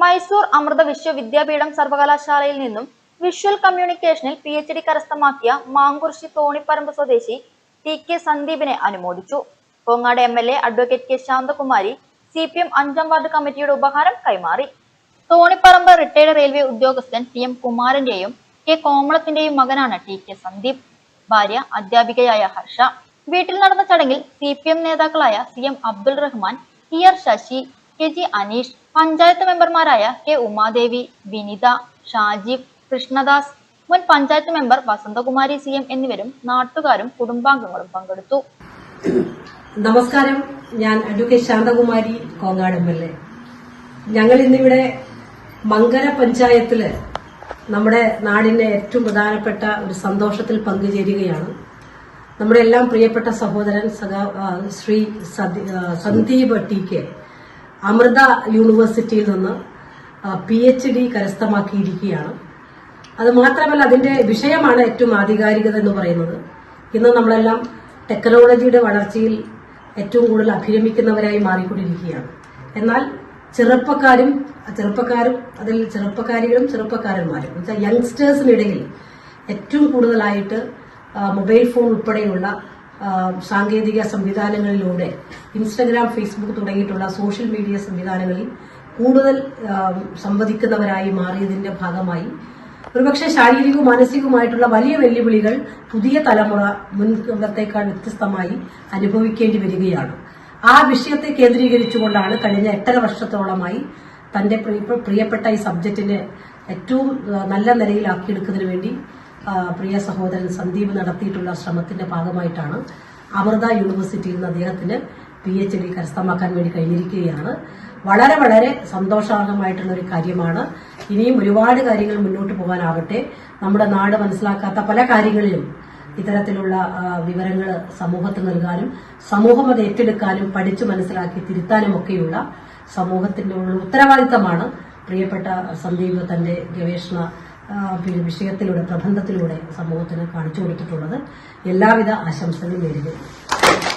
മൈസൂർ അമൃത വിശ്വവിദ്യാപീഠം സർവകലാശാലയിൽ നിന്നും visual കമ്മ്യൂണിക്കേഷനിൽ PhD കരസ്ഥമാക്കിയ മാങ്കുറിശി തോണിപ്പറമ്പ് സ്വദേശി TK സന്ദീപിനെ അനുമോദിച്ചു. Kongad MLA advocate K Shanthakumari CPM 5ാം വാർഡ് കമ്മിറ്റിയുടെ ഉപഹാരം കൈമാറി. തോണിപ്പറമ്പ് റിട്ടയർഡ് റെയിൽവേ ഉദ്യോഗസ്ഥൻ PM കുമാരന്റെയും K കോമളത്തിന്റെയും മകനാണ് TK സന്ദീപ്. ഭാര്യ അധ്യാപികയായ ഹർഷ. വീട്ടിൽ നടന്ന ചടങ്ങിൽ CPM നേതാക്കളായ CM Abdul Rahman, TR Sasi, KG Aneesh, panchayat മെമ്പർമാരായ K ഉമാദേവി, വിനിത, ഷാജീവ്, കൃഷ്ണദാസ്, മുൻ പഞ്ചായത്ത് മെമ്പർ വസന്തകുമാരി CM എന്നിവരും നാട്ടുകാരും കുടുംബാംഗങ്ങളും പങ്കെടുത്തു. നമസ്കാരം, ഞാൻ അഡ്വക്കേറ്റ് ശാന്തകുമാരി, കോങ്ങാട് MLA. ഞങ്ങൾ ഇന്നിവിടെ മങ്കര പഞ്ചായത്തില് നമ്മുടെ നാടിന്റെ ഏറ്റവും പ്രധാനപ്പെട്ട ഒരു സന്തോഷത്തിൽ പങ്കുചേരുകയാണ്. നമ്മുടെ എല്ലാം പ്രിയപ്പെട്ട സഹോദരൻ ശ്രീ സന്ദീപ് TK അമൃത യൂണിവേഴ്സിറ്റിയിൽ നിന്ന് PhD കരസ്ഥമാക്കിയിരിക്കുകയാണ്. അത് മാത്രമല്ല, അതിന്റെ വിഷയമാണ് ഏറ്റവും ആധികാരികത എന്ന് പറയുന്നത്. ഇന്ന് നമ്മളെല്ലാം ടെക്നോളജിയുടെ വളർച്ചയിൽ ഏറ്റവും കൂടുതൽ അഭിരമിക്കുന്നവരായി മാറിക്കൊണ്ടിരിക്കുകയാണ്. എന്നാൽ ചെറുപ്പക്കാരും അതിൽ ചെറുപ്പക്കാരന്മാരും എന്നുവെച്ചാൽ യങ്സ്റ്റേഴ്സിനിടയിൽ ഏറ്റവും കൂടുതലായിട്ട് മൊബൈൽ ഫോൺ ഉൾപ്പെടെയുള്ള സാങ്കേതിക സംവിധാനങ്ങളിലൂടെ ഇൻസ്റ്റഗ്രാം, ഫേസ്ബുക്ക് തുടങ്ങിയിട്ടുള്ള സോഷ്യൽ മീഡിയ സംവിധാനങ്ങളിൽ കൂടുതൽ സംവദിക്കുന്നവരായി മാറിയതിന്റെ ഭാഗമായി ഒരുപക്ഷെ ശാരീരികവും മാനസികവുമായിട്ടുള്ള വലിയ വെല്ലുവിളികൾ പുതിയ തലമുറ മുൻകാലത്തേക്കാൾ വ്യത്യസ്തമായി അനുഭവിക്കേണ്ടി വരികയാണ്. ആ വിഷയത്തെ കേന്ദ്രീകരിച്ചുകൊണ്ടാണ് കഴിഞ്ഞ 8.5 വർഷത്തോളമായി തന്റെ പ്രിയപ്പെട്ട ഈ സബ്ജക്റ്റിനെ ഏറ്റവും നല്ല നിലയിലാക്കിയെടുക്കുന്നതിന് വേണ്ടി പ്രിയ സഹോദരൻ സന്ദീപ് നടത്തിയിട്ടുള്ള ശ്രമത്തിന്റെ ഭാഗമായിട്ടാണ് അമൃത യൂണിവേഴ്സിറ്റിയിൽ നിന്ന് അദ്ദേഹത്തിന് PhD കരസ്ഥമാക്കാൻ വേണ്ടി കഴിഞ്ഞിരിക്കുകയാണ്. വളരെ വളരെ സന്തോഷകരമായിട്ടുള്ള ഒരു കാര്യമാണ്. ഇനിയും ഒരുപാട് കാര്യങ്ങൾ മുന്നോട്ട് പോകാനാവട്ടെ. നമ്മുടെ നാട് മനസ്സിലാക്കാത്ത പല കാര്യങ്ങളിലും ഇത്തരത്തിലുള്ള വിവരങ്ങൾ സമൂഹത്തിന് നൽകാനും സമൂഹം അത് ഏറ്റെടുക്കാനും പഠിച്ചു മനസ്സിലാക്കി തിരുത്താനും ഒക്കെയുള്ള സമൂഹത്തിന്റെ ഉത്തരവാദിത്തമാണ് പ്രിയപ്പെട്ട സന്ദീപ് തന്റെ ഗവേഷണ വിഷയത്തിലൂടെ, പ്രബന്ധത്തിലൂടെ സമൂഹത്തിന് കാണിച്ചു കൊടുത്തിട്ടുള്ളത്. എല്ലാവിധ ആശംസകളും നേരുന്നു.